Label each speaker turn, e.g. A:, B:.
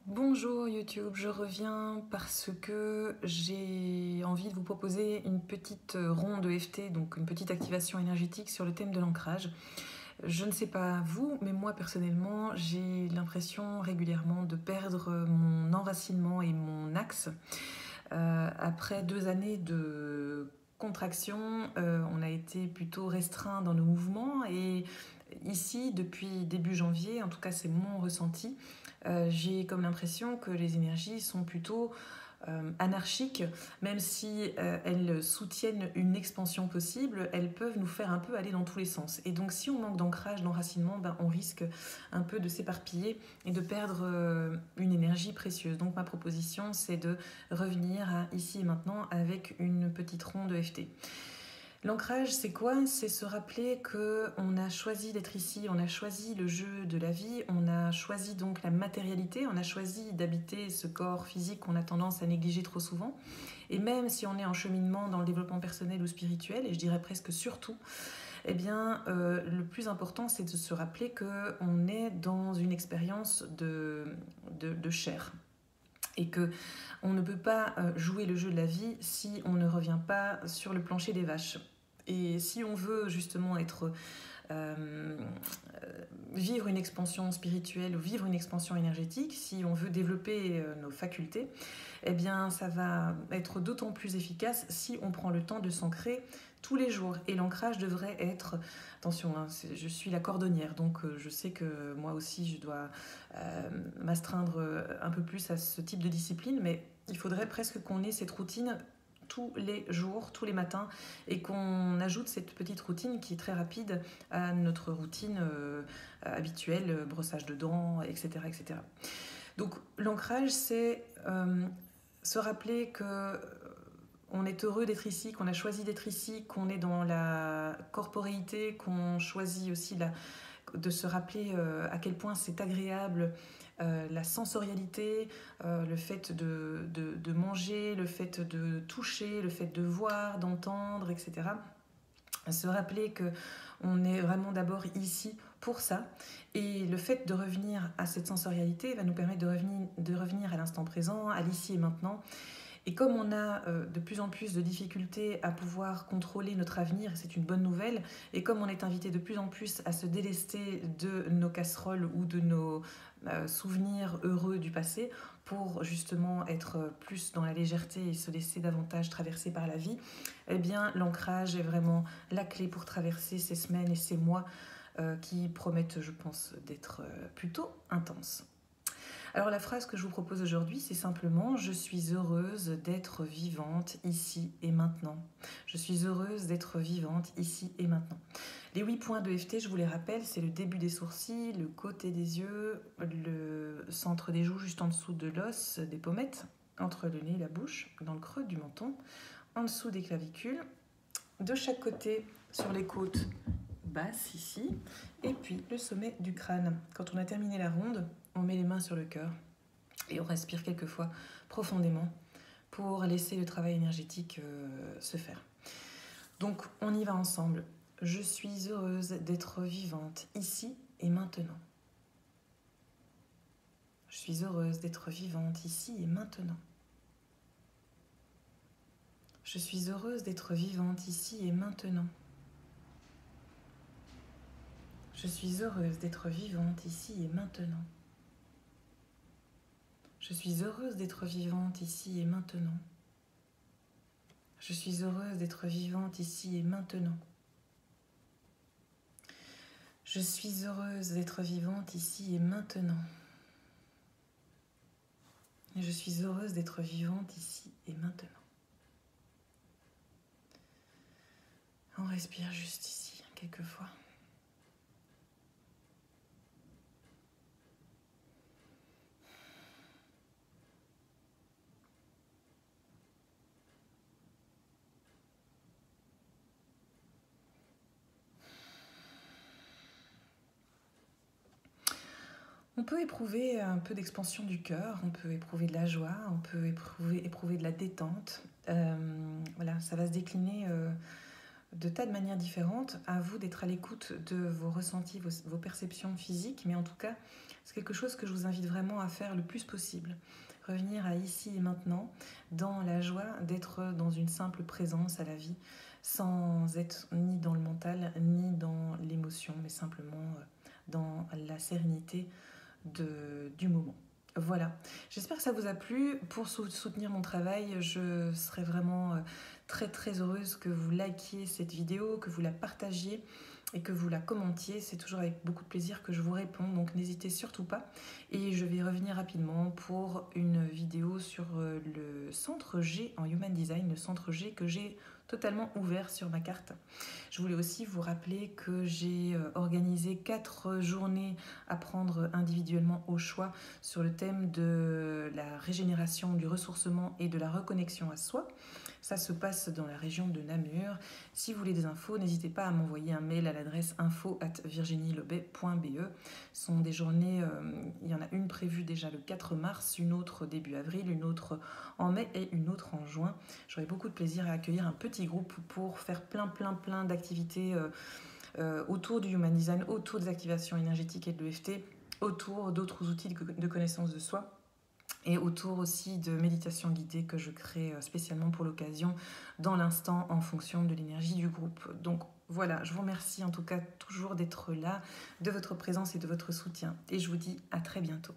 A: Bonjour YouTube, je reviens parce que j'ai envie de vous proposer une petite ronde EFT, donc une petite activation énergétique sur le thème de l'ancrage. Je ne sais pas vous, mais moi personnellement, j'ai l'impression régulièrement de perdre mon enracinement et mon axe. Après 2 années de contraction, on a été plutôt restreint dans nos mouvements et ici, depuis début janvier, en tout cas c'est mon ressenti, j'ai comme l'impression que les énergies sont plutôt anarchiques, même si elles soutiennent une expansion possible, elles peuvent nous faire un peu aller dans tous les sens. Et donc si on manque d'ancrage, d'enracinement, ben, on risque un peu de s'éparpiller et de perdre une énergie précieuse. Donc ma proposition, c'est de revenir à ici et maintenant avec une petite ronde EFT. L'ancrage, c'est quoi? C'est se rappeler qu'on a choisi d'être ici, on a choisi le jeu de la vie, on a choisi donc la matérialité, on a choisi d'habiter ce corps physique qu'on a tendance à négliger trop souvent. Et même si on est en cheminement dans le développement personnel ou spirituel, et je dirais presque surtout, eh bien, le plus important, c'est de se rappeler qu'on est dans une expérience de chair. Et que on ne peut pas jouer le jeu de la vie si on ne revient pas sur le plancher des vaches. Et si on veut justement euh, vivre une expansion spirituelle ou vivre une expansion énergétique, si on veut développer nos facultés, eh bien ça va être d'autant plus efficace si on prend le temps de s'ancrer tous les jours. Et l'ancrage devrait être, attention, hein, je suis la cordonnière, donc je sais que moi aussi je dois m'astreindre un peu plus à ce type de discipline, mais il faudrait presque qu'on ait cette routine tous les jours, tous les matins, et qu'on ajoute cette petite routine qui est très rapide à notre routine habituelle, brossage de dents, etc. etc. Donc l'ancrage, c'est se rappeler que on est heureux d'être ici, qu'on a choisi d'être ici, qu'on est dans la corporéité, qu'on choisit aussi de se rappeler à quel point c'est agréable la sensorialité, le fait de manger, le fait de toucher, le fait de voir, d'entendre, etc. Se rappeler que on est vraiment d'abord ici pour ça. Et le fait de revenir à cette sensorialité va nous permettre de revenir à l'instant présent, à l'ici et maintenant. Et comme on a de plus en plus de difficultés à pouvoir contrôler notre avenir, c'est une bonne nouvelle, et comme on est invité de plus en plus à se délester de nos casseroles ou de nos souvenirs heureux du passé pour justement être plus dans la légèreté et se laisser davantage traverser par la vie, eh bien l'ancrage est vraiment la clé pour traverser ces semaines et ces mois qui promettent, je pense, d'être plutôt intenses. Alors la phrase que je vous propose aujourd'hui, c'est simplement: je suis heureuse d'être vivante ici et maintenant. Je suis heureuse d'être vivante ici et maintenant. Les 8 points de FT, je vous les rappelle, c'est le début des sourcils, le côté des yeux, le centre des joues juste en dessous de l'os des pommettes, entre le nez et la bouche, dans le creux du menton, en dessous des clavicules, de chaque côté sur les côtes basses ici, et puis le sommet du crâne. Quand on a terminé la ronde, on met les mains sur le cœur et on respire quelques fois profondément pour laisser le travail énergétique se faire. Donc on y va ensemble. Je suis heureuse d'être vivante ici et maintenant. Je suis heureuse d'être vivante ici et maintenant. Je suis heureuse d'être vivante ici et maintenant. Je suis heureuse d'être vivante ici et maintenant. Je suis heureuse d'être vivante ici et maintenant. Je suis heureuse d'être vivante ici et maintenant. Je suis heureuse d'être vivante ici et maintenant. Je suis heureuse d'être vivante ici et maintenant. On respire juste ici, quelques fois. On peut éprouver un peu d'expansion du cœur, on peut éprouver de la joie, on peut éprouver de la détente. Voilà, ça va se décliner de tas de manières différentes. À vous d'être à l'écoute de vos ressentis, vos perceptions physiques, mais en tout cas, C'est quelque chose que je vous invite vraiment à faire le plus possible. Revenir à ici et maintenant, dans la joie d'être dans une simple présence à la vie, sans être ni dans le mental, ni dans l'émotion, mais simplement dans la sérénité du moment. Voilà, j'espère que ça vous a plu. Pour soutenir mon travail, je serais vraiment très très heureuse que vous likiez cette vidéo, que vous la partagiez et que vous la commentiez. C'est toujours avec beaucoup de plaisir que je vous réponds, donc n'hésitez surtout pas. Et je vais revenir rapidement pour une vidéo sur le centre G en Human Design, le centre G que j'ai totalement ouvert sur ma carte. Je voulais aussi vous rappeler que j'ai organisé 4 journées à prendre individuellement au choix sur le thème de la régénération, du ressourcement et de la reconnexion à soi. Ça se passe dans la région de Namur. Si vous voulez des infos, n'hésitez pas à m'envoyer un mail à l'adresse info@virginielobet.be. Ce sont des journées, il y en a une prévue déjà le 4 mars, une autre début avril, une autre en mai et une autre en juin. J'aurai beaucoup de plaisir à accueillir un petit groupe pour faire plein d'activités autour du Human Design, autour des activations énergétiques et de l'EFT, autour d'autres outils de connaissance de soi et autour aussi de méditation guidée que je crée spécialement pour l'occasion dans l'instant en fonction de l'énergie du groupe. Donc voilà, je vous remercie en tout cas toujours d'être là, de votre présence et de votre soutien et je vous dis à très bientôt.